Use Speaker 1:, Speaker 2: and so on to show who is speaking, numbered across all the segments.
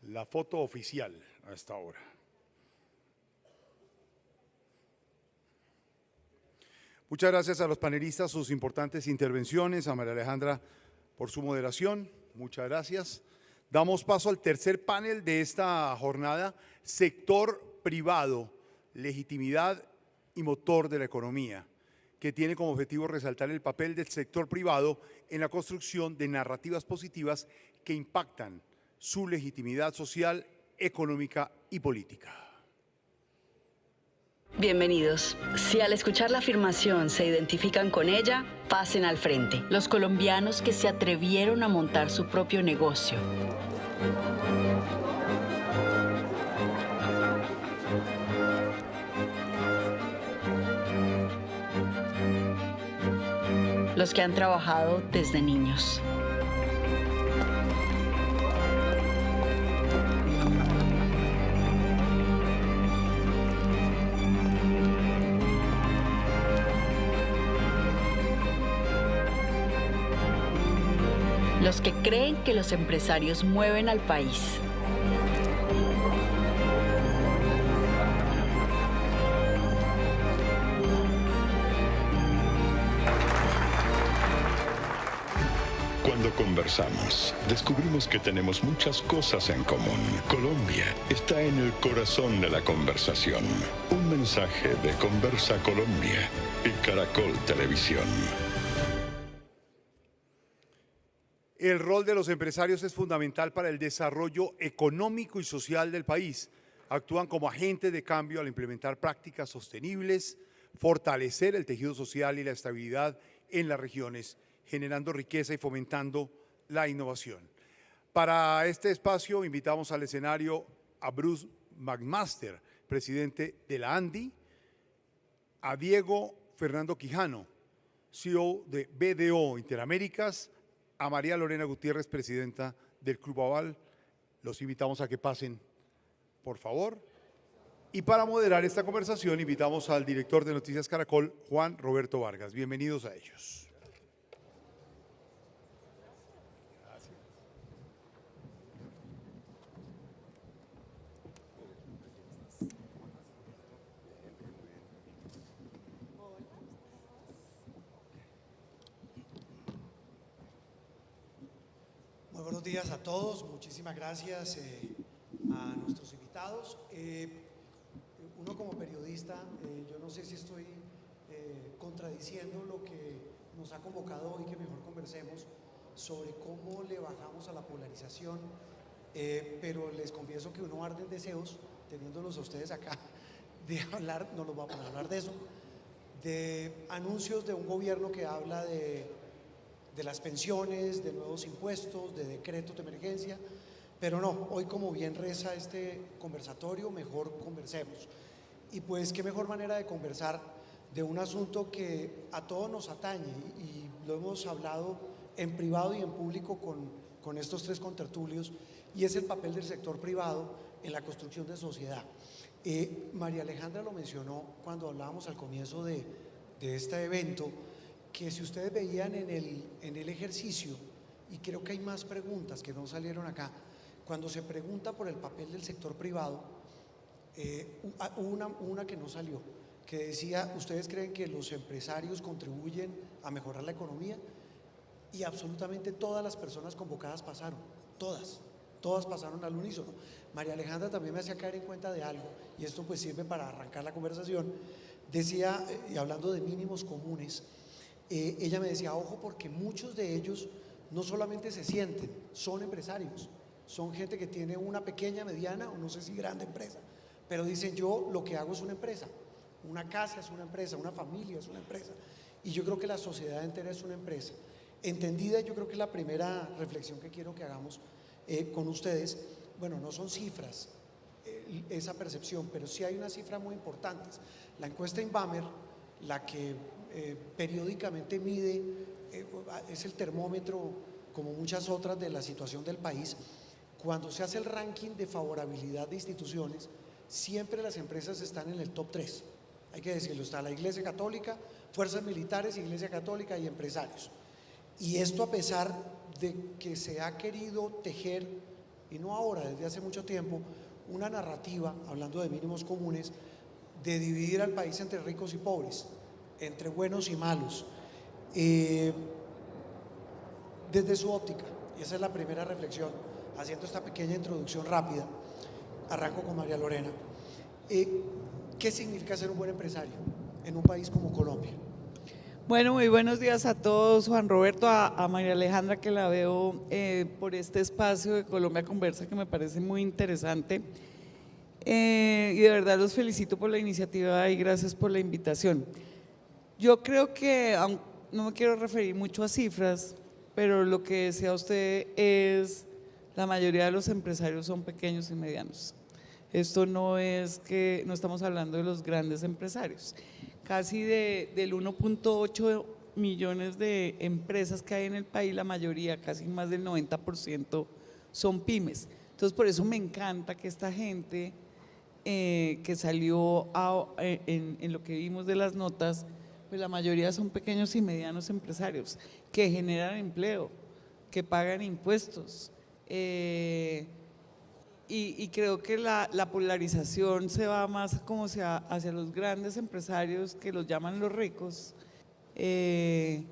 Speaker 1: La foto oficial a esta hora. Muchas gracias a los panelistas, sus importantes intervenciones, a María Alejandra por su moderación. Muchas gracias. Damos paso al tercer panel de esta jornada, sector privado, legitimidad y motor de la economía, que tiene como objetivo resaltar el papel del sector privado en la construcción de narrativas positivas que impactan su legitimidad social, económica y política.
Speaker 2: Bienvenidos. Si al escuchar la afirmación se identifican con ella, pasen al frente.
Speaker 3: Los colombianos que se atrevieron a montar su propio negocio.
Speaker 2: Los que han trabajado desde niños. Los que creen que los empresarios mueven al país.
Speaker 4: Cuando conversamos, descubrimos que tenemos muchas cosas en común. Colombia está en el corazón de la conversación. Un mensaje de Conversa Colombia y Caracol Televisión.
Speaker 1: El rol de los empresarios es fundamental para el desarrollo económico y social del país. Actúan como agentes de cambio al implementar prácticas sostenibles, fortalecer el tejido social y la estabilidad en las regiones, generando riqueza y fomentando la innovación. Para este espacio invitamos al escenario a Bruce McMaster, presidente de la ANDI, a Diego Fernando Quijano, CEO de BDO Interaméricas, a María Lorena Gutiérrez, presidenta del Club Aval. Los invitamos a que pasen, por favor. Y para moderar esta conversación invitamos al director de Noticias Caracol, Juan Roberto Vargas. Bienvenidos a ellos.
Speaker 5: Muy buenos días a todos, muchísimas gracias a nuestros invitados. Uno como periodista, yo no sé si estoy contradiciendo lo que nos ha convocado hoy, que mejor conversemos sobre cómo le bajamos a la polarización, pero les confieso que uno arde en deseos, teniéndolos a ustedes acá, de hablar, no los vamos a hablar de eso, de anuncios de un gobierno que habla de las pensiones, de nuevos impuestos, de decretos de emergencia, pero no, hoy como bien reza este conversatorio, mejor conversemos. Y pues qué mejor manera de conversar de un asunto que a todos nos atañe y lo hemos hablado en privado y en público con estos tres contertulios, y es el papel del sector privado en la construcción de sociedad. María Alejandra lo mencionó cuando hablábamos al comienzo de este evento, que si ustedes veían en el ejercicio, y creo que hay más preguntas que no salieron acá, cuando se pregunta por el papel del sector privado, una que no salió, que decía, ¿ustedes creen que los empresarios contribuyen a mejorar la economía? Y absolutamente todas las personas convocadas pasaron, todas pasaron al unísono. María Alejandra también me hacía caer en cuenta de algo, y esto pues sirve para arrancar la conversación. Decía, y hablando de mínimos comunes, ella me decía, ojo, porque muchos de ellos no solamente se sienten, son empresarios, son gente que tiene una pequeña, mediana o no sé si grande empresa, pero dicen, yo lo que hago es una empresa, una casa es una empresa, una familia es una empresa, y yo creo que la sociedad entera es una empresa. Entendida, yo creo que es la primera reflexión que quiero que hagamos con ustedes. Bueno, no son cifras esa percepción, pero sí hay unas cifras muy importantes. La encuesta Inbamer, la que periódicamente mide, es el termómetro, como muchas otras, de la situación del país. Cuando se hace el ranking de favorabilidad de instituciones, siempre las empresas están en el top 3. Hay que decirlo, está la Iglesia Católica, fuerzas militares, Iglesia Católica y empresarios. Y esto a pesar de que se ha querido tejer y no ahora, desde hace mucho tiempo, una narrativa, hablando de mínimos comunes, de dividir al país entre ricos y pobres, entre buenos y malos, desde su óptica. Y esa es la primera reflexión, haciendo esta pequeña introducción rápida. Arranco con María Lorena. ¿Qué significa ser un buen empresario en un país como Colombia?
Speaker 6: Bueno, muy buenos días a todos, Juan Roberto, a María Alejandra, que la veo por este espacio de Colombia Conversa, que me parece muy interesante. Y de verdad los felicito por la iniciativa y gracias por la invitación. Yo creo que, no me quiero referir mucho a cifras, pero lo que decía usted es, la mayoría de los empresarios son pequeños y medianos. Esto no es que, no estamos hablando de los grandes empresarios. Casi del 1.8 millones de empresas que hay en el país, la mayoría, casi más del 90%, son pymes. Entonces, por eso me encanta que esta gente que salió en lo que vimos de las notas, pues la mayoría son pequeños y medianos empresarios que generan empleo, que pagan impuestos. Y creo que la polarización se va más como hacia los grandes empresarios que los llaman los ricos, que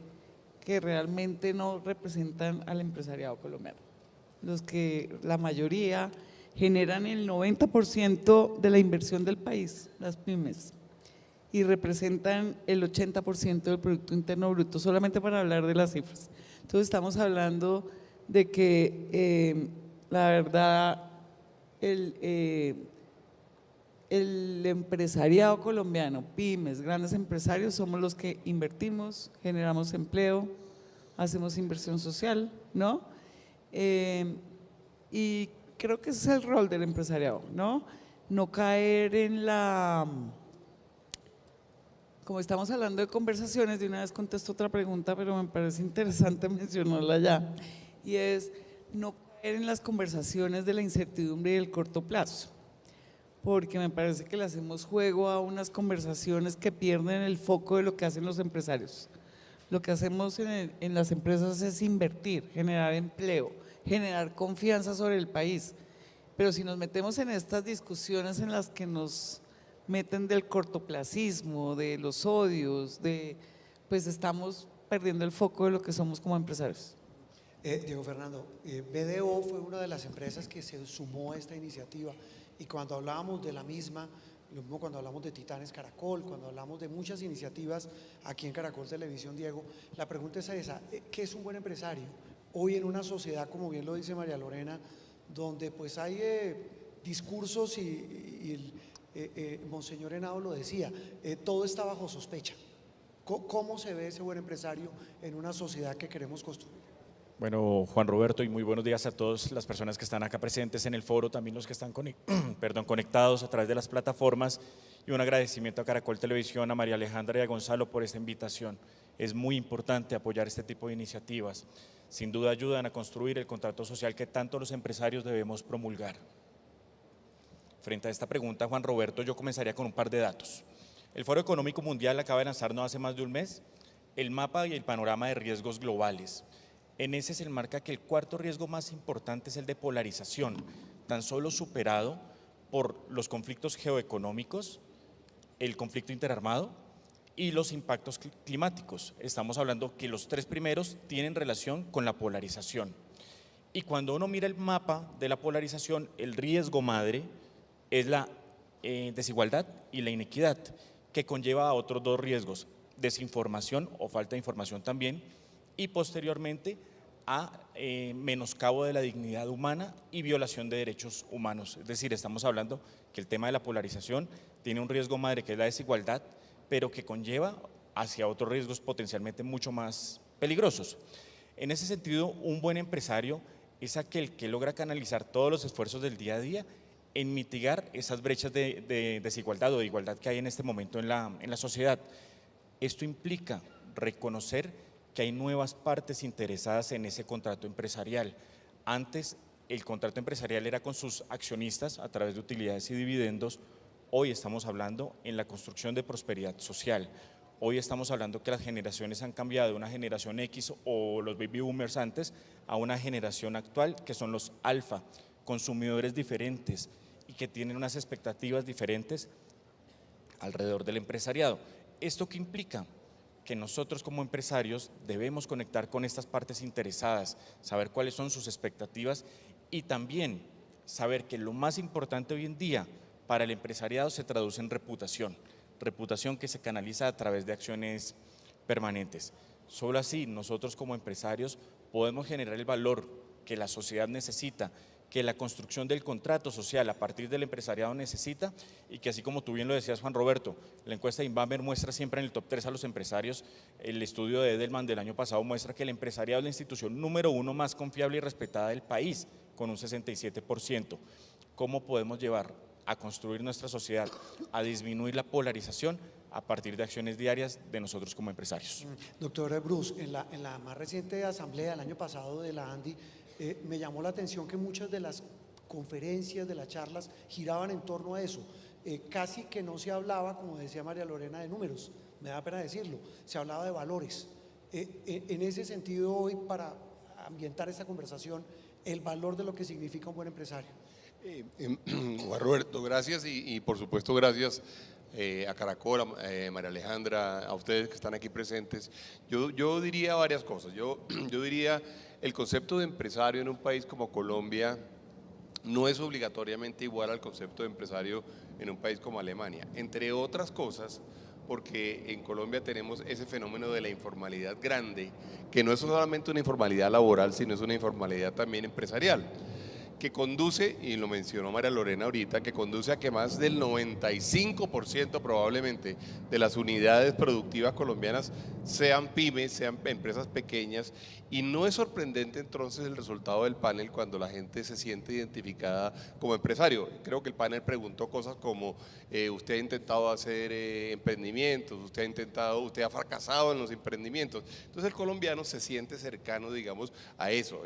Speaker 6: realmente no representan al empresariado colombiano. Los que la mayoría generan el 90% de la inversión del país, las pymes, y representan el 80% del Producto Interno Bruto, solamente para hablar de las cifras. Entonces estamos hablando de que la verdad el empresariado colombiano, pymes, grandes empresarios, somos los que invertimos, generamos empleo, hacemos inversión social, ¿no? Y creo que ese es el rol del empresariado, ¿no? No caer en como estamos hablando de conversaciones, de una vez contesto otra pregunta, pero me parece interesante mencionarla ya, y es no caer en las conversaciones de la incertidumbre y del corto plazo, porque me parece que le hacemos juego a unas conversaciones que pierden el foco de lo que hacen los empresarios. Lo que hacemos en las empresas es invertir, generar empleo, generar confianza sobre el país, pero si nos metemos en estas discusiones en las que nos meten del cortoplacismo, de los odios, pues estamos perdiendo el foco de lo que somos como empresarios.
Speaker 5: Diego Fernando, BDO fue una de las empresas que se sumó a esta iniciativa y cuando hablábamos de la misma, lo mismo cuando hablamos de Titanes Caracol, cuando hablamos de muchas iniciativas aquí en Caracol Televisión, Diego, la pregunta es esa, ¿qué es un buen empresario? Hoy en una sociedad, como bien lo dice María Lorena, donde pues hay discursos y Monseñor Henao lo decía, todo está bajo sospecha. ¿Cómo se ve ese buen empresario en una sociedad que queremos construir?
Speaker 7: Bueno, Juan Roberto, y muy buenos días a todas las personas que están acá presentes en el foro, también los que están conectados a través de las plataformas, y un agradecimiento a Caracol Televisión, a María Alejandra y a Gonzalo por esta invitación. Es muy importante apoyar este tipo de iniciativas. Sin duda ayudan a construir el contrato social que tanto los empresarios debemos promulgar. Frente a esta pregunta, Juan Roberto, yo comenzaría con un par de datos. El Foro Económico Mundial acaba de lanzar no hace más de un mes el mapa y el panorama de riesgos globales. En ese se enmarca que el cuarto riesgo más importante es el de polarización, tan solo superado por los conflictos geoeconómicos, el conflicto interarmado y los impactos climáticos. Estamos hablando que los tres primeros tienen relación con la polarización. Y cuando uno mira el mapa de la polarización, el riesgo madre es la desigualdad y la inequidad, que conlleva a otros dos riesgos, desinformación o falta de información también, y posteriormente a menoscabo de la dignidad humana y violación de derechos humanos. Es decir, estamos hablando que el tema de la polarización tiene un riesgo madre que es la desigualdad, pero que conlleva hacia otros riesgos potencialmente mucho más peligrosos. En ese sentido, un buen empresario es aquel que logra canalizar todos los esfuerzos del día a día en mitigar esas brechas de desigualdad o de igualdad que hay en este momento en la sociedad. Esto implica reconocer que hay nuevas partes interesadas en ese contrato empresarial. Antes el contrato empresarial era con sus accionistas a través de utilidades y dividendos. Hoy estamos hablando en la construcción de prosperidad social. Hoy estamos hablando que las generaciones han cambiado de una generación X o los baby boomers antes a una generación actual que son los alfa, consumidores diferentes y que tienen unas expectativas diferentes alrededor del empresariado. ¿Esto qué implica? Que nosotros como empresarios debemos conectar con estas partes interesadas, saber cuáles son sus expectativas y también saber que lo más importante hoy en día para el empresariado se traduce en reputación, reputación que se canaliza a través de acciones permanentes. Solo así nosotros como empresarios podemos generar el valor que la sociedad necesita, que la construcción del contrato social a partir del empresariado necesita y que así como tú bien lo decías, Juan Roberto, la encuesta de Inbamer muestra siempre en el top 3 a los empresarios. El estudio de Edelman del año pasado muestra que el empresariado es la institución número 1 más confiable y respetada del país, con un 67%. ¿Cómo podemos llevar a construir nuestra sociedad, a disminuir la polarización a partir de acciones diarias de nosotros como empresarios?
Speaker 5: Doctor Bruce, en la más reciente asamblea del año pasado de la ANDI, me llamó la atención que muchas de las conferencias, de las charlas, giraban en torno a eso. Casi que no se hablaba, como decía María Lorena, de números, me da pena decirlo, se hablaba de valores. En ese sentido, hoy, para ambientar esta conversación, el valor de lo que significa un buen empresario.
Speaker 8: Juan Roberto, gracias y por supuesto gracias a Caracol, a María Alejandra, a ustedes que están aquí presentes. Yo diría varias cosas. Yo diría, el concepto de empresario en un país como Colombia no es obligatoriamente igual al concepto de empresario en un país como Alemania, entre otras cosas porque en Colombia tenemos ese fenómeno de la informalidad grande, que no es solamente una informalidad laboral, sino es una informalidad también empresarial, que conduce, y lo mencionó María Lorena ahorita, que conduce a que más del 95% probablemente de las unidades productivas colombianas sean pymes, sean empresas pequeñas, y no es sorprendente entonces el resultado del panel cuando la gente se siente identificada como empresario. Creo que el panel preguntó cosas como, usted ha intentado hacer emprendimientos, usted ha fracasado en los emprendimientos. Entonces el colombiano se siente cercano, digamos, a eso,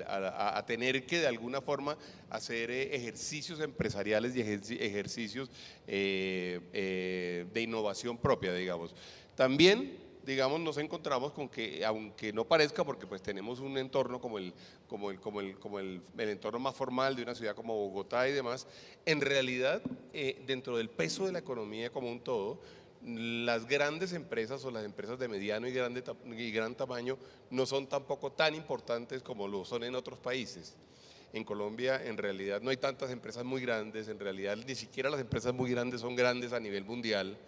Speaker 8: a tener que de alguna forma hacer ejercicios empresariales y ejercicios de innovación propia, digamos. También, digamos, nos encontramos con que, aunque no parezca, porque pues tenemos un entorno como el entorno más formal de una ciudad como Bogotá y demás, en realidad, dentro del peso de la economía como un todo, las grandes empresas o las empresas de mediano y gran tamaño no son tampoco tan importantes como lo son en otros países. En Colombia en realidad no hay tantas empresas muy grandes, en realidad ni siquiera las empresas muy grandes son grandes a nivel mundial.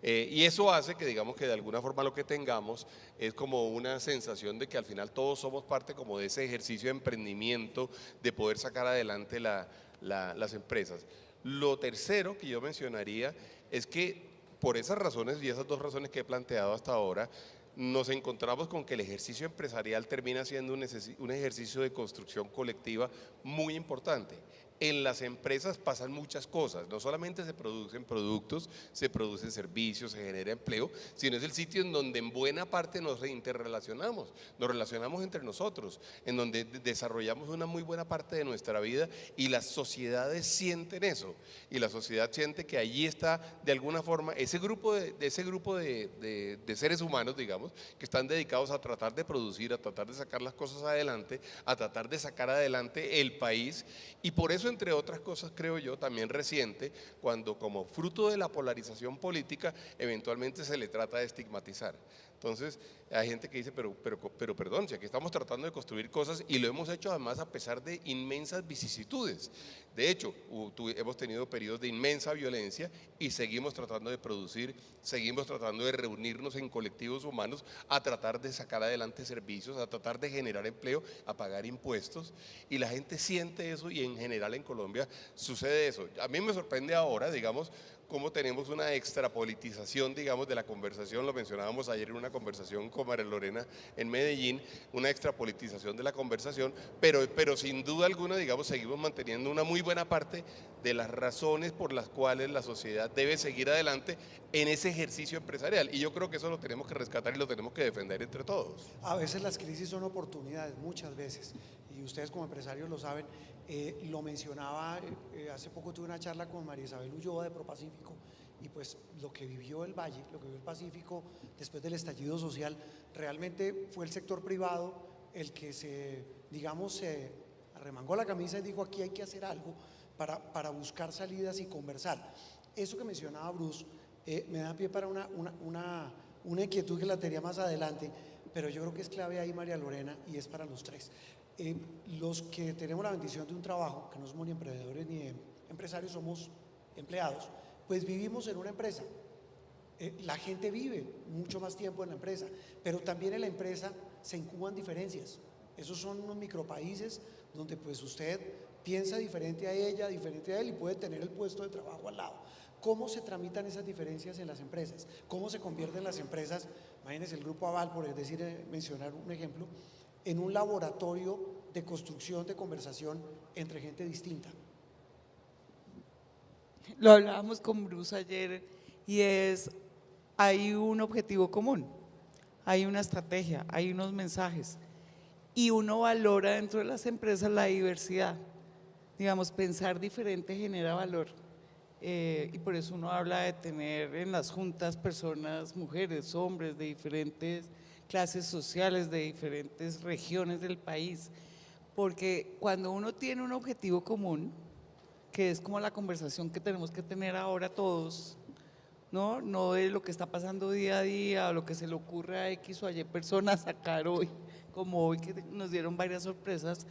Speaker 8: Y eso hace que digamos que de alguna forma lo que tengamos es como una sensación de que al final todos somos parte como de ese ejercicio de emprendimiento, de poder sacar adelante las empresas. Lo tercero que yo mencionaría es que por esas razones y esas dos razones que he planteado hasta ahora, nos encontramos con que el ejercicio empresarial termina siendo un ejercicio de construcción colectiva muy importante. En las empresas pasan muchas cosas, no solamente se producen productos, se producen servicios, se genera empleo, sino es el sitio en donde en buena parte nos interrelacionamos, nos relacionamos entre nosotros, en donde desarrollamos una muy buena parte de nuestra vida y las sociedades sienten eso, y la sociedad siente que allí está de alguna forma ese grupo de seres humanos, digamos, que están dedicados a tratar de producir, a tratar de sacar las cosas adelante, a tratar de sacar adelante el país, y por eso entre otras cosas creo yo también reciente, cuando como fruto de la polarización política eventualmente se le trata de estigmatizar. Entonces hay gente que dice, pero perdón, si aquí estamos tratando de construir cosas y lo hemos hecho además a pesar de inmensas vicisitudes. De hecho, hemos tenido periodos de inmensa violencia y seguimos tratando de producir, seguimos tratando de reunirnos en colectivos humanos a tratar de sacar adelante servicios, a tratar de generar empleo, a pagar impuestos, y la gente siente eso y en general en Colombia sucede eso. A mí me sorprende ahora, digamos, cómo tenemos una extrapolitización, digamos, de la conversación, lo mencionábamos ayer en una conversación con María Lorena en Medellín, una extrapolitización de la conversación, pero sin duda alguna, digamos, seguimos manteniendo una muy buena parte de las razones por las cuales la sociedad debe seguir adelante en ese ejercicio empresarial, y yo creo que eso lo tenemos que rescatar y lo tenemos que defender entre todos.
Speaker 5: A veces las crisis son oportunidades, muchas veces, y ustedes como empresarios lo saben. Lo mencionaba, hace poco tuve una charla con María Isabel Ulloa de ProPacífico, y pues lo que vivió el Valle, lo que vivió el Pacífico después del estallido social, realmente fue el sector privado el que se arremangó la camisa y dijo aquí hay que hacer algo para buscar salidas y conversar. Eso que mencionaba Bruce me da pie para una inquietud que la tenía más adelante, pero yo creo que es clave ahí, María Lorena, y es para los tres. Los que tenemos la bendición de un trabajo, que no somos ni emprendedores ni empresarios, somos empleados, pues vivimos en una empresa. La gente vive mucho más tiempo en la empresa, pero también en la empresa se incuban diferencias. Esos son unos micropaíses donde pues usted piensa diferente a ella, diferente a él y puede tener el puesto de trabajo al lado. ¿Cómo se tramitan esas diferencias en las empresas? ¿Cómo se convierten las empresas, imagínense el Grupo Aval, por decir, mencionar un ejemplo, en un laboratorio de construcción de conversación entre gente distinta?
Speaker 6: Lo hablábamos con Bruce ayer y hay un objetivo común, hay una estrategia, hay unos mensajes y uno valora dentro de las empresas la diversidad. Digamos, pensar diferente genera valor. Y por eso uno habla de tener en las juntas personas, mujeres, hombres de diferentes clases sociales, de diferentes regiones del país, porque cuando uno tiene un objetivo común, que es como la conversación que tenemos que tener ahora todos, no de lo que está pasando día a día o lo que se le ocurre a X o a Y personas sacar hoy, como hoy que nos dieron varias sorpresas.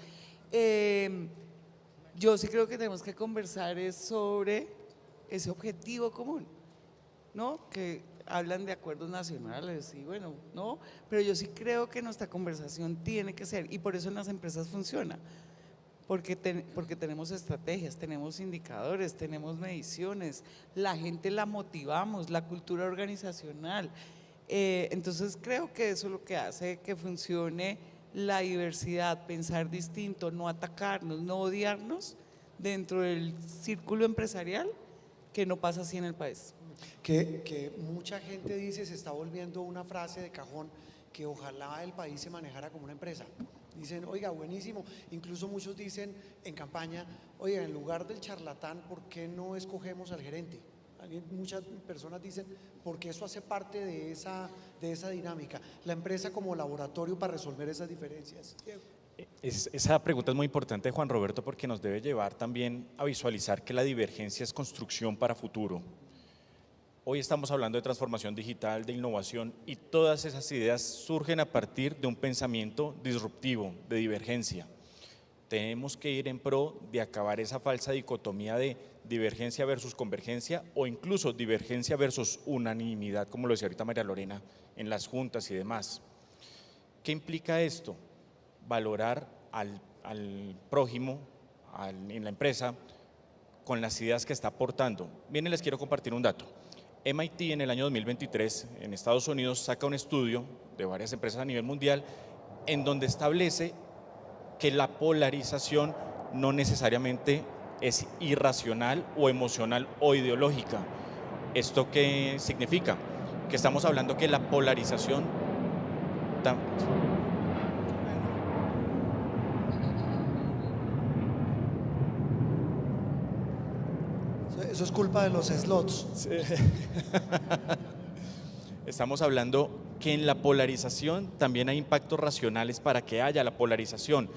Speaker 6: Yo sí creo que tenemos que conversar sobre ese objetivo común, que hablan de acuerdos nacionales y bueno, pero yo sí creo que nuestra conversación tiene que ser, y por eso en las empresas funciona, porque tenemos estrategias, tenemos indicadores, tenemos mediciones, la gente la motivamos, la cultura organizacional, entonces creo que eso es lo que hace que funcione la diversidad, pensar distinto, no atacarnos, no odiarnos dentro del círculo empresarial, que no pasa así en el país.
Speaker 5: Que mucha gente dice, se está volviendo una frase de cajón, que ojalá el país se manejara como una empresa. Dicen, oiga, buenísimo, incluso muchos dicen en campaña, oiga, en lugar del charlatán, ¿por qué no escogemos al gerente? Muchas personas dicen, porque eso hace parte de esa dinámica, la empresa como laboratorio para resolver esas diferencias.
Speaker 7: Esa pregunta es muy importante, Juan Roberto, porque nos debe llevar también a visualizar que la divergencia es construcción para futuro. Hoy estamos hablando de transformación digital, de innovación, y todas esas ideas surgen a partir de un pensamiento disruptivo, de divergencia. Tenemos que ir en pro de acabar esa falsa dicotomía de divergencia versus convergencia o incluso divergencia versus unanimidad, como lo decía ahorita María Lorena, en las juntas y demás. ¿Qué implica esto? Valorar al prójimo en la empresa con las ideas que está aportando. Bien, les quiero compartir un dato. MIT en el año 2023 en Estados Unidos saca un estudio de varias empresas a nivel mundial en donde establece que la polarización no necesariamente es irracional o emocional o ideológica. ¿Esto qué significa? Que estamos hablando que la polarización
Speaker 5: Eso es culpa de los slots.
Speaker 7: Sí. Estamos hablando que en la polarización también hay impactos racionales para que haya la polarización.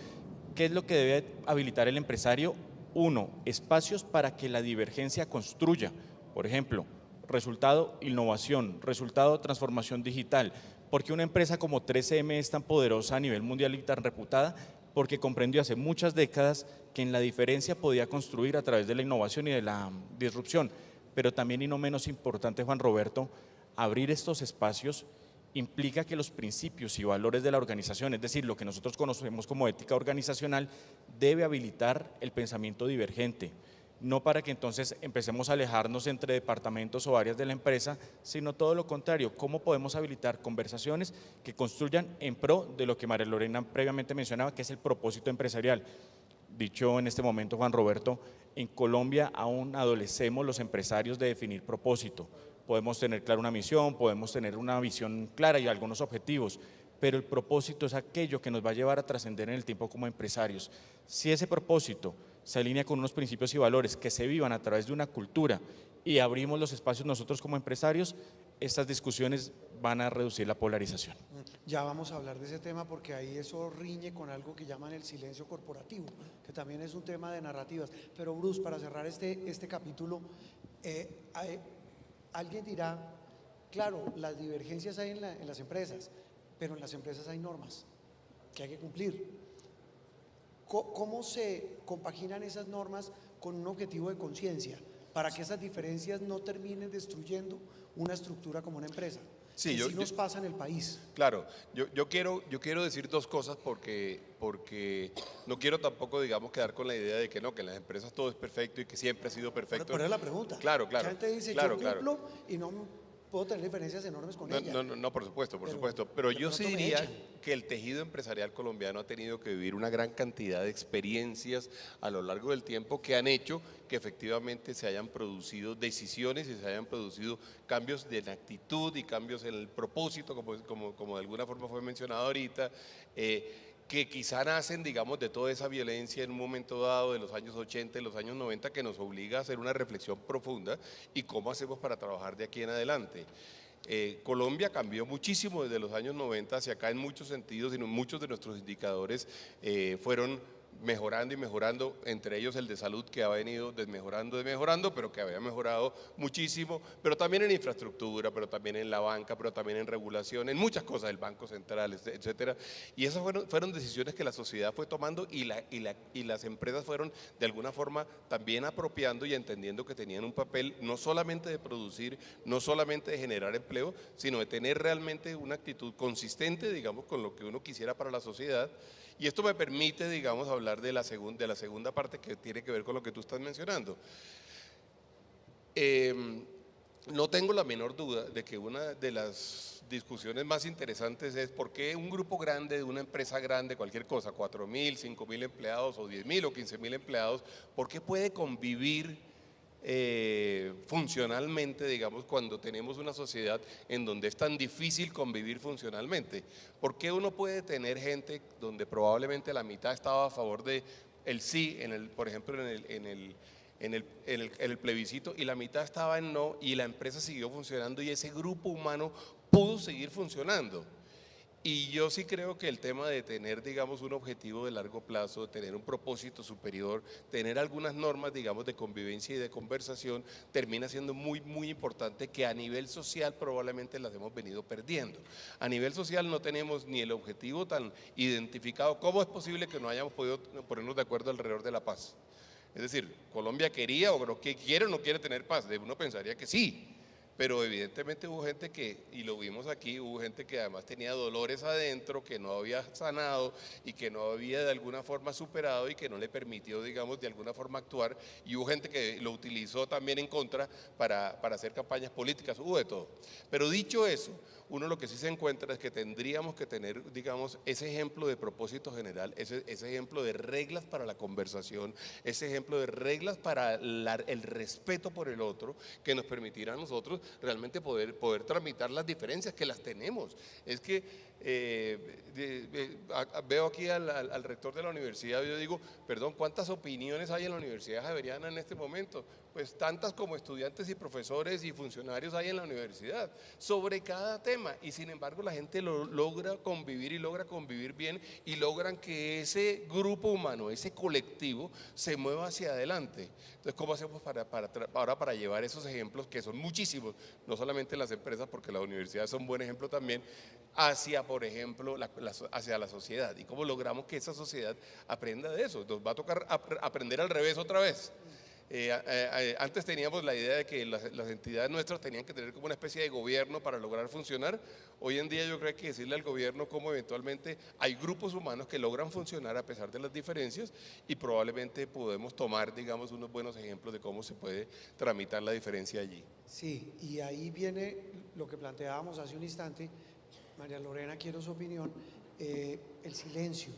Speaker 7: ¿Qué es lo que debe habilitar el empresario? Uno, espacios para que la divergencia construya. Por ejemplo, resultado, innovación, resultado, transformación digital. ¿Por qué una empresa como 3M es tan poderosa a nivel mundial y tan reputada? Porque comprendió hace muchas décadas que en la diferencia podía construir a través de la innovación y de la disrupción. Pero también, y no menos importante, Juan Roberto, abrir estos espacios implica que los principios y valores de la organización, es decir, lo que nosotros conocemos como ética organizacional, debe habilitar el pensamiento divergente. No para que entonces empecemos a alejarnos entre departamentos o áreas de la empresa, sino todo lo contrario, cómo podemos habilitar conversaciones que construyan en pro de lo que María Lorena previamente mencionaba, que es el propósito empresarial. Dicho en este momento, Juan Roberto, en Colombia aún adolecemos los empresarios de definir propósito. Podemos tener clara una misión, podemos tener una visión clara y algunos objetivos, pero el propósito es aquello que nos va a llevar a trascender en el tiempo como empresarios. Si ese propósito se alinea con unos principios y valores que se vivan a través de una cultura y abrimos los espacios nosotros como empresarios, estas discusiones van a reducir la polarización.
Speaker 5: Ya vamos a hablar de ese tema porque ahí eso riñe con algo que llaman el silencio corporativo, que también es un tema de narrativas. Pero Bruce, para cerrar este capítulo, alguien dirá, claro, las divergencias hay en las empresas, pero en las empresas hay normas que hay que cumplir. ¿Cómo se compaginan esas normas con un objetivo de conciencia para que esas diferencias no terminen destruyendo una estructura como una empresa?
Speaker 8: Sí,
Speaker 5: que sí nos pasa en el país.
Speaker 8: Claro, yo quiero decir dos cosas porque no quiero tampoco, digamos, quedar con la idea de que no, que en las empresas todo es perfecto y que siempre ha sido perfecto.
Speaker 5: Pero es la pregunta.
Speaker 8: Claro.
Speaker 5: Mucha gente dice,
Speaker 8: claro,
Speaker 5: yo cumplo y no puedo tener diferencias enormes con ella.
Speaker 8: No, por supuesto. Pero yo sí diría que el tejido empresarial colombiano ha tenido que vivir una gran cantidad de experiencias a lo largo del tiempo que han hecho que efectivamente se hayan producido decisiones y se hayan producido cambios de la actitud y cambios en el propósito, como de alguna forma fue mencionado ahorita, que quizá nacen, digamos, de toda esa violencia en un momento dado de los años 80 y los años 90 que nos obliga a hacer una reflexión profunda y cómo hacemos para trabajar de aquí en adelante. Colombia cambió muchísimo desde los años 90 hacia acá en muchos sentidos y muchos de nuestros indicadores fueron mejorando y mejorando, entre ellos el de salud que ha venido desmejorando, pero que había mejorado muchísimo, pero también en infraestructura, pero también en la banca, pero también en regulación, en muchas cosas, el Banco Central, etcétera. Y esas fueron decisiones que la sociedad fue tomando y las empresas fueron de alguna forma también apropiando y entendiendo que tenían un papel no solamente de producir, no solamente de generar empleo, sino de tener realmente una actitud consistente, digamos, con lo que uno quisiera para la sociedad. Y esto me permite, digamos, hablar de la segunda parte que tiene que ver con lo que tú estás mencionando. No tengo la menor duda de que una de las discusiones más interesantes es por qué un grupo grande de una empresa grande, cualquier cosa, 4.000, 5.000 empleados o 10.000 o 15.000 empleados, ¿por qué puede convivir funcionalmente, digamos, cuando tenemos una sociedad en donde es tan difícil convivir funcionalmente? ¿Por qué uno puede tener gente donde probablemente la mitad estaba a favor de el sí, por ejemplo, en el plebiscito, y la mitad estaba en no, y la empresa siguió funcionando y ese grupo humano pudo seguir funcionando? Y yo sí creo que el tema de tener, digamos, un objetivo de largo plazo, tener un propósito superior, tener algunas normas, digamos, de convivencia y de conversación, termina siendo muy, muy importante, que a nivel social probablemente las hemos venido perdiendo. A nivel social no tenemos ni el objetivo tan identificado. ¿Cómo es posible que no hayamos podido ponernos de acuerdo alrededor de la paz? Es decir, Colombia quería o no quiere tener paz. Uno pensaría que sí. Pero evidentemente hubo gente que, y lo vimos aquí, hubo gente que además tenía dolores adentro, que no había sanado y que no había de alguna forma superado y que no le permitió, digamos, de alguna forma actuar, y hubo gente que lo utilizó también en contra para hacer campañas políticas, hubo de todo. Pero dicho eso, uno lo que sí se encuentra es que tendríamos que tener, digamos, ese ejemplo de propósito general, ese ejemplo de reglas para la conversación, ese ejemplo de reglas para el respeto por el otro, que nos permitirá a nosotros realmente poder tramitar las diferencias que las tenemos. Es que veo aquí al rector de la universidad y yo digo, perdón, ¿cuántas opiniones hay en la Universidad Javeriana en este momento? Pues tantas como estudiantes y profesores y funcionarios hay en la universidad sobre cada tema, y sin embargo la gente logra convivir y logra convivir bien y logran que ese grupo humano, ese colectivo se mueva hacia adelante. Entonces, ¿cómo hacemos ahora para llevar esos ejemplos, que son muchísimos, no solamente las empresas, porque las universidades son un buen ejemplo también, hacia, por ejemplo, hacia la sociedad? ¿Y cómo logramos que esa sociedad aprenda de eso? Nos va a tocar aprender al revés otra vez. Antes teníamos la idea de que las entidades nuestras tenían que tener como una especie de gobierno para lograr funcionar. Hoy en día yo creo que hay que decirle al gobierno cómo eventualmente hay grupos humanos que logran funcionar a pesar de las diferencias, y probablemente podemos tomar, digamos, unos buenos ejemplos de cómo se puede tramitar la diferencia allí.
Speaker 5: Sí, y ahí viene lo que planteábamos hace un instante. María Lorena, quiero su opinión. El silencio,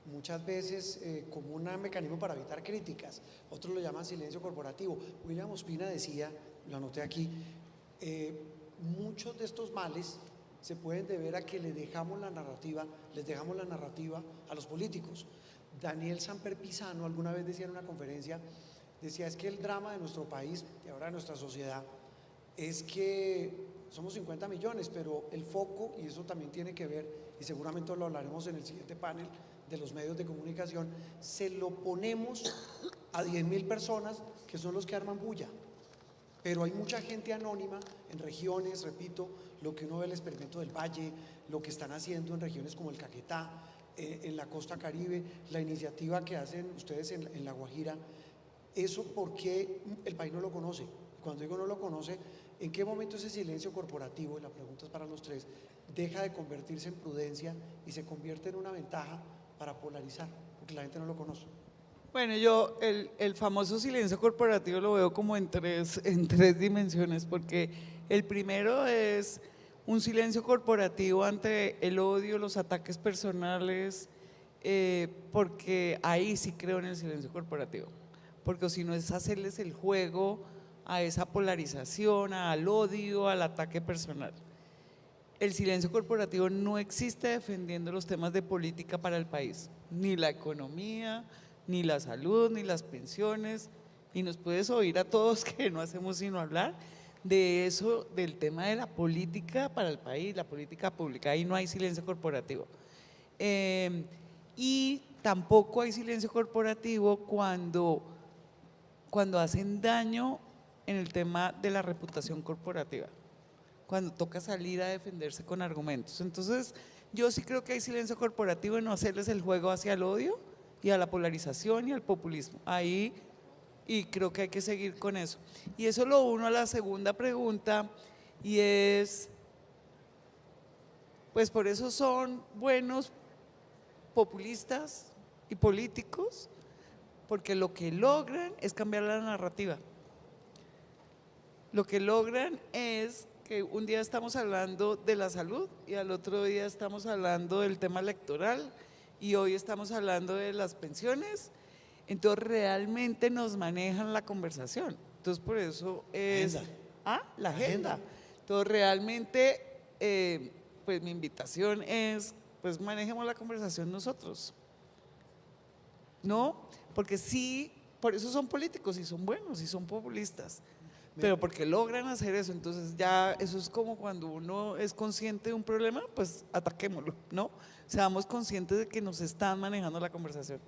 Speaker 5: muchas veces como un mecanismo para evitar críticas, otros lo llaman silencio corporativo. William Ospina decía, lo anoté aquí, muchos de estos males se pueden deber a que les dejamos la narrativa a los políticos. Daniel Samper Pisano alguna vez decía en una conferencia, decía, es que el drama de nuestro país y ahora de nuestra sociedad es que somos 50 millones, pero el foco, y eso también tiene que ver, y seguramente lo hablaremos en el siguiente panel de los medios de comunicación, se lo ponemos a 10.000 personas que son los que arman bulla. Pero hay mucha gente anónima en regiones, repito, lo que uno ve el experimento del Valle, lo que están haciendo en regiones como el Caquetá, en la costa Caribe, la iniciativa que hacen ustedes en La Guajira. Eso porque el país no lo conoce. Cuando digo no lo conoce, ¿en qué momento ese silencio corporativo, y la pregunta es para los tres, deja de convertirse en prudencia y se convierte en una ventaja para polarizar? Porque la gente no lo conoce.
Speaker 6: Bueno, yo el famoso silencio corporativo lo veo como en tres dimensiones, porque el primero es un silencio corporativo ante el odio, los ataques personales, porque ahí sí creo en el silencio corporativo, porque si no es hacerles el juego a esa polarización, al odio, al ataque personal. El silencio corporativo no existe defendiendo los temas de política para el país, ni la economía, ni la salud, ni las pensiones, y nos puedes oír a todos que no hacemos sino hablar de eso, del tema de la política para el país, la política pública. Ahí no hay silencio corporativo. Y tampoco hay silencio corporativo cuando hacen daño en el tema de la reputación corporativa, cuando toca salir a defenderse con argumentos. Entonces, yo sí creo que hay silencio corporativo en no hacerles el juego hacia el odio y a la polarización y al populismo. Ahí, y creo que hay que seguir con eso. Y eso lo uno a la segunda pregunta, y es, pues por eso son buenos populistas y políticos, porque lo que logran es cambiar la narrativa. Lo que logran es que un día estamos hablando de la salud y al otro día estamos hablando del tema electoral y hoy estamos hablando de las pensiones. Entonces realmente nos manejan la conversación. Entonces por eso es… La agenda. Entonces realmente, pues mi invitación es, pues manejemos la conversación nosotros. ¿No? Porque sí, por eso son políticos y son buenos y son populistas. Pero porque logran hacer eso, entonces ya eso es como cuando uno es consciente de un problema, pues ataquémoslo, ¿no? Seamos conscientes de que nos están manejando la conversación.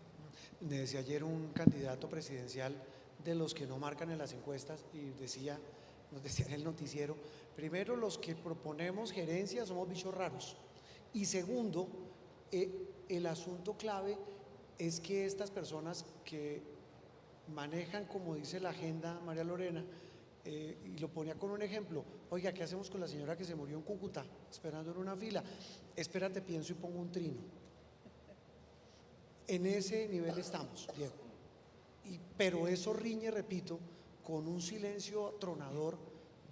Speaker 5: Me decía ayer un candidato presidencial de los que no marcan en las encuestas y nos decía en el noticiero, primero los que proponemos gerencia somos bichos raros y segundo, el asunto clave es que estas personas que manejan, como dice la agenda María Lorena, y lo ponía con un ejemplo, oiga, ¿qué hacemos con la señora que se murió en Cúcuta esperando en una fila? Espérate, pienso y pongo un trino. En ese nivel estamos, Diego. Pero eso riñe, repito, con un silencio tronador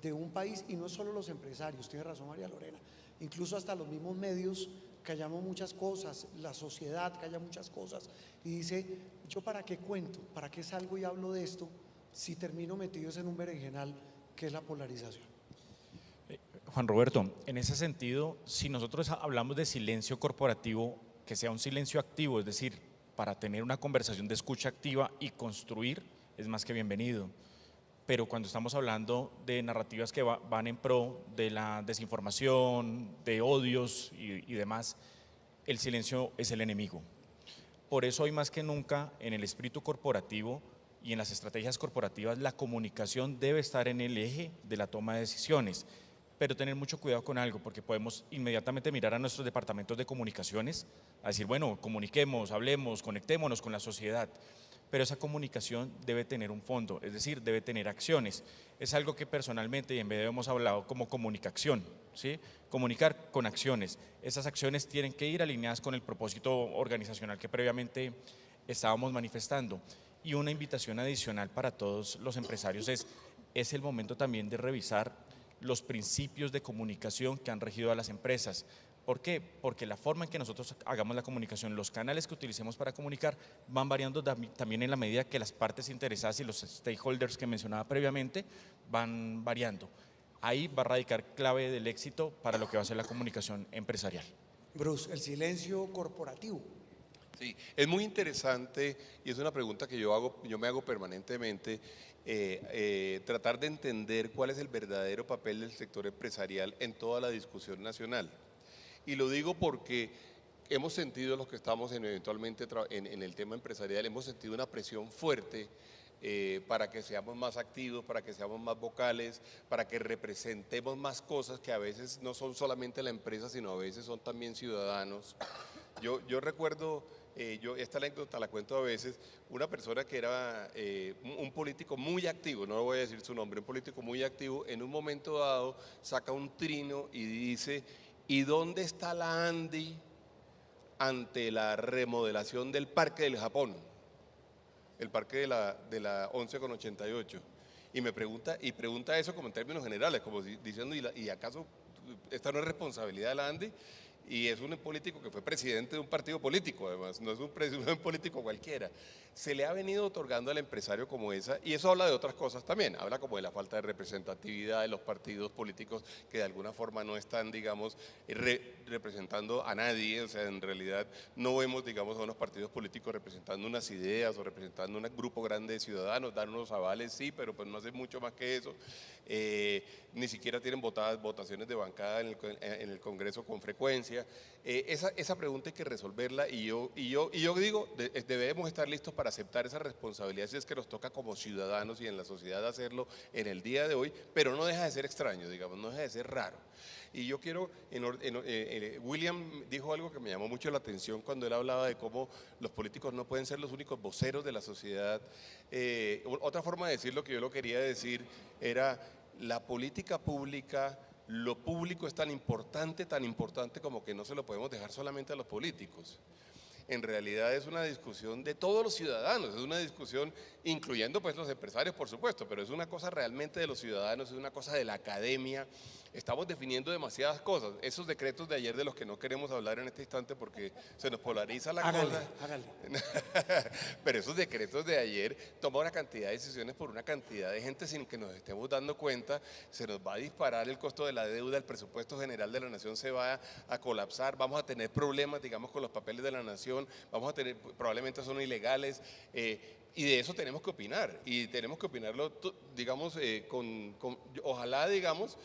Speaker 5: de un país, y no solo los empresarios, tiene razón María Lorena, incluso hasta los mismos medios callamos muchas cosas, la sociedad calla muchas cosas y dice, ¿yo para qué cuento? ¿Para qué salgo y hablo de esto si termino metidos en un berenjenal que es la polarización?
Speaker 7: Juan Roberto, en ese sentido, si nosotros hablamos de silencio corporativo, que sea un silencio activo, es decir, para tener una conversación de escucha activa y construir, es más que bienvenido. Pero cuando estamos hablando de narrativas que van en pro de la desinformación, de odios y demás, el silencio es el enemigo. Por eso hoy más que nunca, en el espíritu corporativo y en las estrategias corporativas, la comunicación debe estar en el eje de la toma de decisiones. Pero tener mucho cuidado con algo, porque podemos inmediatamente mirar a nuestros departamentos de comunicaciones, a decir, bueno, comuniquemos, hablemos, conectémonos con la sociedad. Pero esa comunicación debe tener un fondo, es decir, debe tener acciones. Es algo que personalmente y en medio hemos hablado como comunicación, ¿sí? Comunicar con acciones. Esas acciones tienen que ir alineadas con el propósito organizacional que previamente estábamos manifestando. Y una invitación adicional para todos los empresarios es el momento también de revisar los principios de comunicación que han regido a las empresas. ¿Por qué? Porque la forma en que nosotros hagamos la comunicación, los canales que utilicemos para comunicar van variando también en la medida que las partes interesadas y los stakeholders que mencionaba previamente van variando. Ahí va a radicar clave del éxito para lo que va a ser la comunicación empresarial.
Speaker 5: Bruce, el silencio corporativo.
Speaker 8: Sí, es muy interesante y es una pregunta que yo me hago permanentemente, tratar de entender cuál es el verdadero papel del sector empresarial en toda la discusión nacional. Y lo digo porque hemos sentido, los que estamos eventualmente en el tema empresarial, hemos sentido una presión fuerte para que seamos más activos, para que seamos más vocales, para que representemos más cosas que a veces no son solamente la empresa, sino a veces son también ciudadanos. Yo recuerdo, esta anécdota la cuento a veces, una persona que era un político muy activo, no voy a decir su nombre, un político muy activo, en un momento dado saca un trino y dice, ¿y dónde está la Andi ante la remodelación del Parque del Japón? El parque de la 11 con 88. Y pregunta eso como en términos generales, como diciendo, ¿y acaso esta no es responsabilidad de la Andi? Y es un político que fue presidente de un partido político, además, no es un político cualquiera. Se le ha venido otorgando al empresario como esa, y eso habla de otras cosas también, habla como de la falta de representatividad de los partidos políticos que de alguna forma no están, digamos, representando a nadie, o sea, en realidad no vemos, digamos, a unos partidos políticos representando unas ideas o representando un grupo grande de ciudadanos, dan unos avales, sí, pero pues no hacen mucho más que eso. Ni siquiera tienen votaciones de bancada en el Congreso con frecuencia. Esa pregunta hay que resolverla y yo digo, debemos estar listos para aceptar esa responsabilidad si es que nos toca como ciudadanos y en la sociedad hacerlo en el día de hoy, pero no deja de ser extraño, digamos, no deja de ser raro. Y yo quiero, William dijo algo que me llamó mucho la atención cuando él hablaba de cómo los políticos no pueden ser los únicos voceros de la sociedad. Otra forma de decir lo que yo lo quería decir era la política pública, lo público es tan importante como que no se lo podemos dejar solamente a los políticos. En realidad es una discusión de todos los ciudadanos, es una discusión incluyendo pues los empresarios por supuesto, pero es una cosa realmente de los ciudadanos, es una cosa de la academia. Estamos definiendo demasiadas cosas, esos decretos de ayer de los que no queremos hablar en este instante porque se nos polariza la cosa.
Speaker 5: Hágale.
Speaker 8: Pero esos decretos de ayer toman una cantidad de decisiones por una cantidad de gente sin que nos estemos dando cuenta, se nos va a disparar el costo de la deuda, el presupuesto general de la nación se va a colapsar, vamos a tener problemas, digamos, con los papeles de la nación, vamos a tener, probablemente son ilegales, y de eso tenemos que opinar, y tenemos que opinarlo, digamos, ojalá, digamos,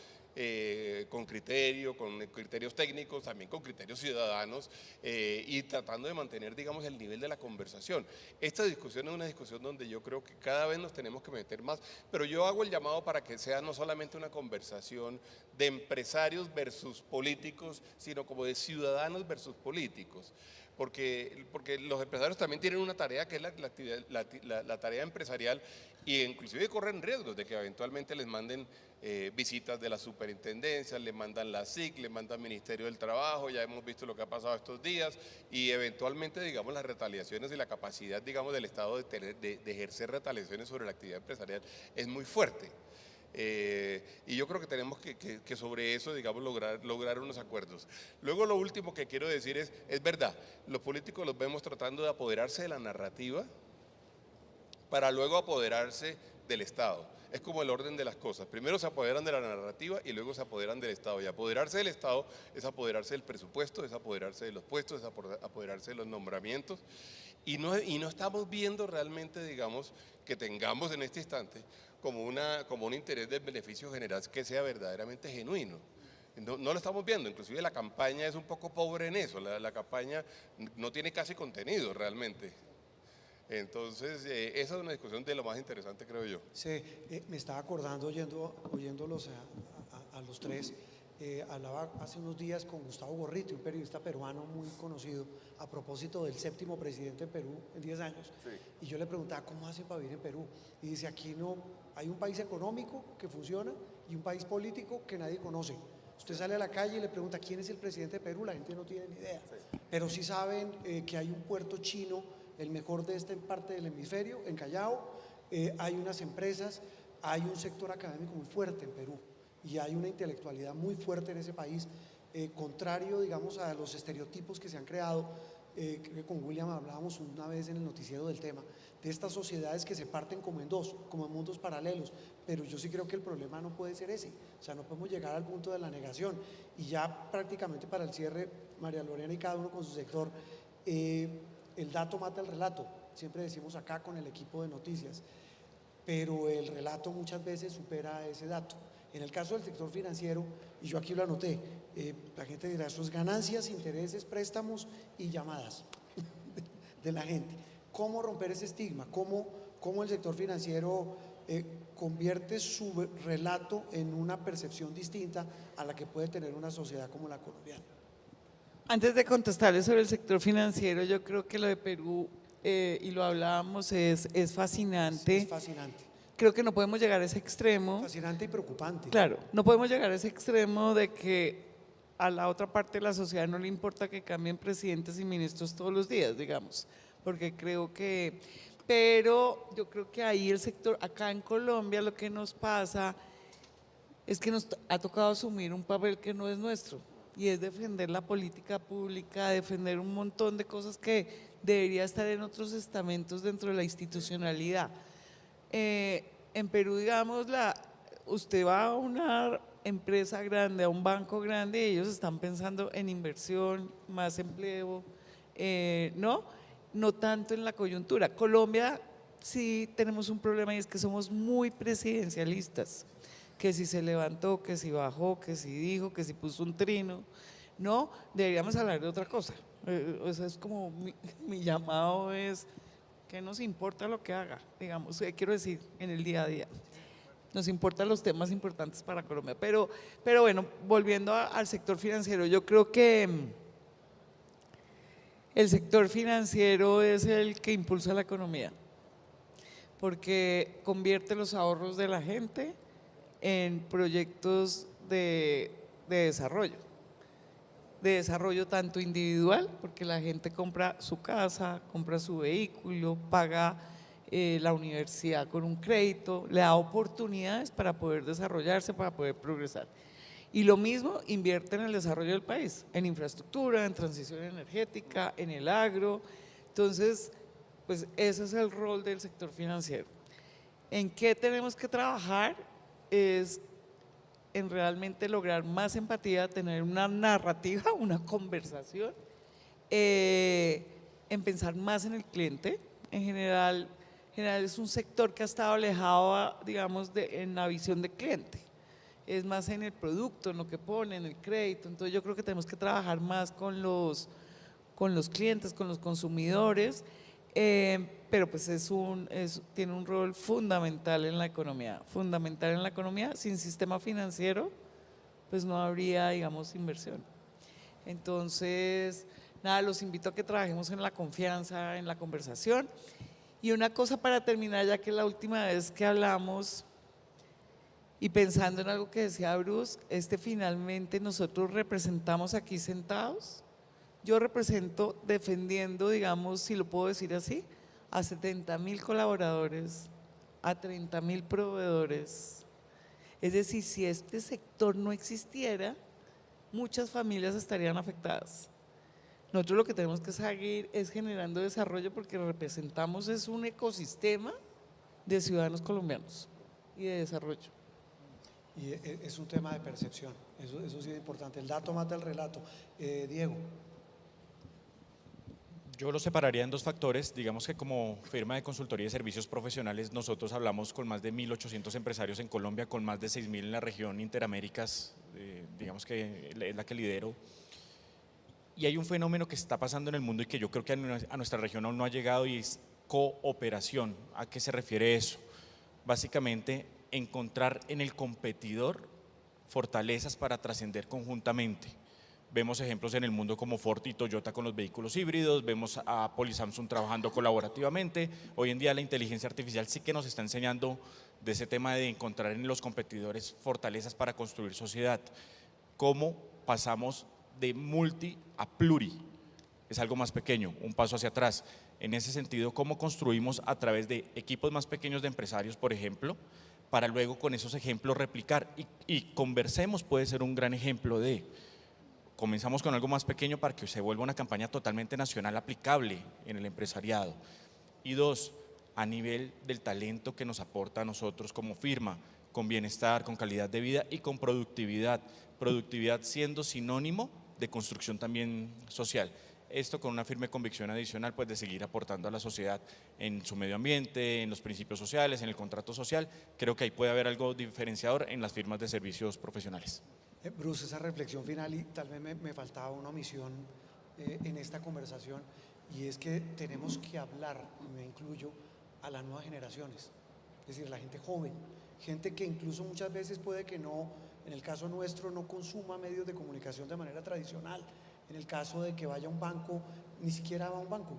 Speaker 8: con criterios técnicos, también con criterios ciudadanos y tratando de mantener, digamos, el nivel de la conversación. Esta discusión es una discusión donde yo creo que cada vez nos tenemos que meter más, pero yo hago el llamado para que sea no solamente una conversación de empresarios versus políticos, sino como de ciudadanos versus políticos. Porque los empresarios también tienen una tarea que es la tarea empresarial y inclusive corren riesgos de que eventualmente les manden visitas de las superintendencias, les mandan la SIC, les mandan Ministerio del Trabajo, ya hemos visto lo que ha pasado estos días y eventualmente, digamos, las retaliaciones y la capacidad, digamos, del Estado de ejercer retaliaciones sobre la actividad empresarial es muy fuerte. Y yo creo que tenemos que sobre eso, digamos, lograr unos acuerdos. Luego lo último que quiero decir es verdad, los políticos los vemos tratando de apoderarse de la narrativa para luego apoderarse del Estado. Es como el orden de las cosas. Primero se apoderan de la narrativa y luego se apoderan del Estado. Y apoderarse del Estado es apoderarse del presupuesto, es apoderarse de los puestos, es apoderarse de los nombramientos. Y no estamos viendo realmente, digamos, que tengamos en este instante como un interés del beneficio general que sea verdaderamente genuino. No lo estamos viendo, inclusive la campaña es un poco pobre en eso, la campaña no tiene casi contenido realmente. Entonces, esa es una discusión de lo más interesante, creo yo.
Speaker 5: Sí, me estaba acordando oyéndolos a los tres. Hablaba hace unos días con Gustavo Gorriti, un periodista peruano muy conocido, a propósito del 7º presidente de Perú en 10 años. Sí. Y yo le preguntaba, ¿cómo hacen para vivir en Perú? Y dice, aquí no, hay un país económico que funciona y un país político que nadie conoce. Usted sale a la calle y le pregunta, ¿quién es el presidente de Perú? La gente no tiene ni idea. Sí. Pero sí saben que hay un puerto chino, el mejor de esta parte del hemisferio, en Callao. Hay unas empresas, hay un sector académico muy fuerte en Perú. Y hay una intelectualidad muy fuerte en ese país, contrario, digamos, a los estereotipos que se han creado. Creo que con William hablábamos una vez en el noticiero del tema, de estas sociedades que se parten como en dos, como en mundos paralelos, pero yo sí creo que el problema no puede ser ese, o sea, no podemos llegar al punto de la negación. Y ya prácticamente para el cierre, María Lorena y cada uno con su sector, el dato mata el relato, siempre decimos acá con el equipo de noticias, pero el relato muchas veces supera ese dato. En el caso del sector financiero, y yo aquí lo anoté, la gente dirá, eso es ganancias, intereses, préstamos y llamadas de la gente. ¿Cómo romper ese estigma? ¿Cómo el sector financiero convierte su relato en una percepción distinta a la que puede tener una sociedad como la colombiana?
Speaker 6: Antes de contestarle sobre el sector financiero, yo creo que lo de Perú, y lo hablábamos, es fascinante.
Speaker 5: Es fascinante.
Speaker 6: Creo que no podemos llegar a ese extremo.
Speaker 5: Fascinante y preocupante.
Speaker 6: Claro, no podemos llegar a ese extremo de que a la otra parte de la sociedad no le importa que cambien presidentes y ministros todos los días, digamos, porque creo que… Pero yo creo que ahí el sector, acá en Colombia lo que nos pasa es que nos ha tocado asumir un papel que no es nuestro, y es defender la política pública, defender un montón de cosas que debería estar en otros estamentos dentro de la institucionalidad. En Perú, digamos, usted va a una empresa grande, a un banco grande, y ellos están pensando en inversión, más empleo, no tanto en la coyuntura. Colombia sí tenemos un problema, y es que somos muy presidencialistas, que si se levantó, que si bajó, que si dijo, que si puso un trino, no, deberíamos hablar de otra cosa. O sea, es como mi llamado es que nos importa lo que haga, digamos, quiero decir, en el día a día. Nos importan los temas importantes para Colombia. Pero bueno, volviendo al sector financiero, yo creo que el sector financiero es el que impulsa la economía, porque convierte los ahorros de la gente en proyectos de desarrollo tanto individual, porque la gente compra su casa, compra su vehículo, paga la universidad con un crédito, le da oportunidades para poder desarrollarse, para poder progresar. Y lo mismo invierte en el desarrollo del país, en infraestructura, en transición energética, en el agro. Entonces, pues ese es el rol del sector financiero. ¿En qué tenemos que trabajar? Es en realmente lograr más empatía, tener una narrativa, una conversación, en pensar más en el cliente. En general es un sector que ha estado alejado, digamos, en la visión de cliente. Es más en el producto, en lo que pone, en el crédito. Entonces yo creo que tenemos que trabajar más con los clientes, con los consumidores, pero pues tiene un rol fundamental en la economía, Sin sistema financiero, pues no habría, digamos, inversión. Entonces, nada, los invito a que trabajemos en la confianza, en la conversación. Y una cosa para terminar, ya que la última vez que hablamos, y pensando en algo que decía Bruce, finalmente nosotros representamos aquí sentados. Yo represento defendiendo, digamos, si lo puedo decir así, a 70.000 colaboradores, a 30.000 proveedores. Es decir, si este sector no existiera, muchas familias estarían afectadas. Nosotros lo que tenemos que seguir es generando desarrollo, porque representamos es un ecosistema de ciudadanos colombianos y de desarrollo.
Speaker 5: Y es un tema de percepción, eso sí es importante. El dato mata el relato. Diego.
Speaker 7: Yo lo separaría en dos factores. Digamos que como firma de consultoría de servicios profesionales, nosotros hablamos con más de 1.800 empresarios en Colombia, con más de 6.000 en la región Interaméricas, digamos que es la que lidero. Y hay un fenómeno que está pasando en el mundo y que yo creo que a nuestra región aún no ha llegado, y es cooperación. ¿A qué se refiere eso? Básicamente, encontrar en el competidor fortalezas para trascender conjuntamente. Vemos ejemplos en el mundo como Ford y Toyota con los vehículos híbridos, vemos a Apple y Samsung trabajando colaborativamente. Hoy en día la inteligencia artificial sí que nos está enseñando de ese tema de encontrar en los competidores fortalezas para construir sociedad. ¿Cómo pasamos de multi a pluri? Es algo más pequeño, un paso hacia atrás. En ese sentido, ¿cómo construimos a través de equipos más pequeños de empresarios, por ejemplo, para luego con esos ejemplos replicar? Y Conversemos puede ser un gran ejemplo de… Comenzamos con algo más pequeño para que se vuelva una campaña totalmente nacional aplicable en el empresariado. Y dos, a nivel del talento que nos aporta a nosotros como firma, con bienestar, con calidad de vida y con productividad. Productividad siendo sinónimo de construcción también social. esto con una firme convicción adicional pues de seguir aportando a la sociedad en su medio ambiente, en los principios sociales, en el contrato social. Creo que ahí puede haber algo diferenciador en las firmas de servicios profesionales.
Speaker 5: Bruce, esa reflexión final, y tal vez me faltaba una omisión en esta conversación, y es que tenemos que hablar, y me incluyo, a las nuevas generaciones, es decir, la gente joven, gente que incluso muchas veces puede que no, en el caso nuestro, no consuma medios de comunicación de manera tradicional, en el caso de que vaya a un banco, ni siquiera va a un banco,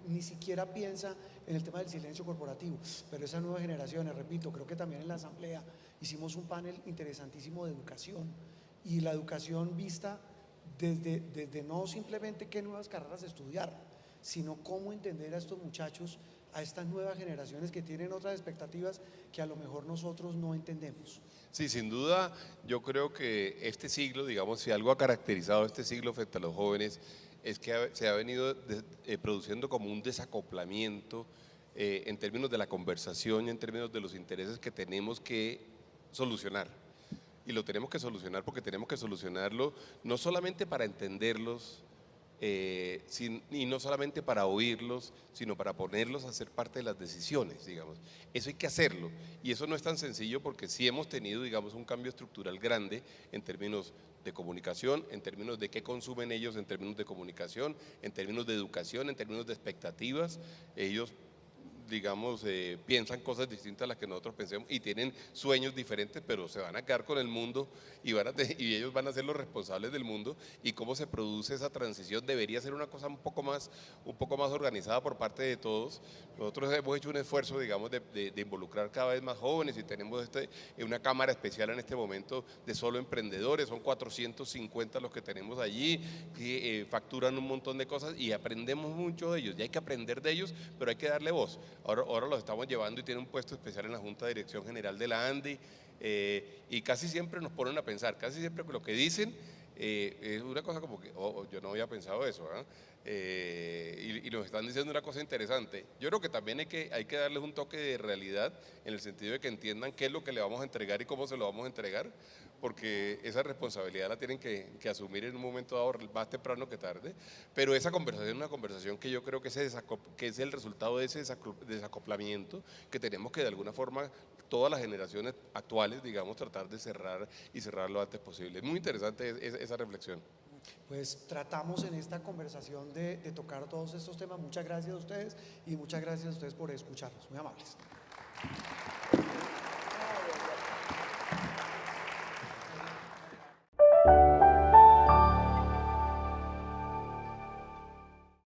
Speaker 5: ni siquiera piensa en el tema del silencio corporativo, pero esas nuevas generaciones, repito, creo que también en la asamblea hicimos un panel interesantísimo de educación, y la educación vista desde no simplemente qué nuevas carreras estudiar, sino cómo entender a estos muchachos, a estas nuevas generaciones que tienen otras expectativas que a lo mejor nosotros no entendemos.
Speaker 8: Sí, sin duda, yo creo que este siglo, digamos, si algo ha caracterizado este siglo frente a los jóvenes, es que se ha venido produciendo como un desacoplamiento en términos de la conversación y en términos de los intereses que tenemos que solucionar. Y lo tenemos que solucionar porque tenemos que solucionarlo no solamente para entenderlos, y no solamente para oírlos, sino para ponerlos a ser parte de las decisiones, digamos. Eso hay que hacerlo, y eso no es tan sencillo porque sí hemos tenido, digamos, un cambio estructural grande en términos de comunicación, en términos de qué consumen ellos, en términos de comunicación, en términos de educación, en términos de expectativas. Ellos, digamos, piensan cosas distintas a las que nosotros pensemos y tienen sueños diferentes, pero se van a quedar con el mundo y y ellos van a ser los responsables del mundo, y cómo se produce esa transición debería ser una cosa un poco más organizada por parte de todos. Nosotros hemos hecho un esfuerzo, digamos, de involucrar cada vez más jóvenes, y tenemos una cámara especial en este momento de solo emprendedores, son 450 los que tenemos allí, que facturan un montón de cosas y aprendemos mucho de ellos, y hay que aprender de ellos, pero hay que darle voz. Ahora los estamos llevando y tienen un puesto especial en la Junta de Dirección General de la ANDI, y casi siempre nos ponen a pensar, casi siempre lo que dicen es una cosa como que, yo no había pensado eso, y nos están diciendo una cosa interesante. Yo creo que también hay que darles un toque de realidad, en el sentido de que entiendan qué es lo que le vamos a entregar y cómo se lo vamos a entregar, porque esa responsabilidad la tienen que asumir en un momento dado, más temprano que tarde. Pero esa conversación es una conversación que yo creo que es el resultado de ese desacoplamiento que tenemos que, de alguna forma, todas las generaciones actuales, digamos, tratar de cerrar lo antes posible. Es muy interesante esa reflexión.
Speaker 5: Pues tratamos en esta conversación de tocar todos estos temas. Muchas gracias a ustedes, y muchas gracias a ustedes por escucharnos. Muy amables.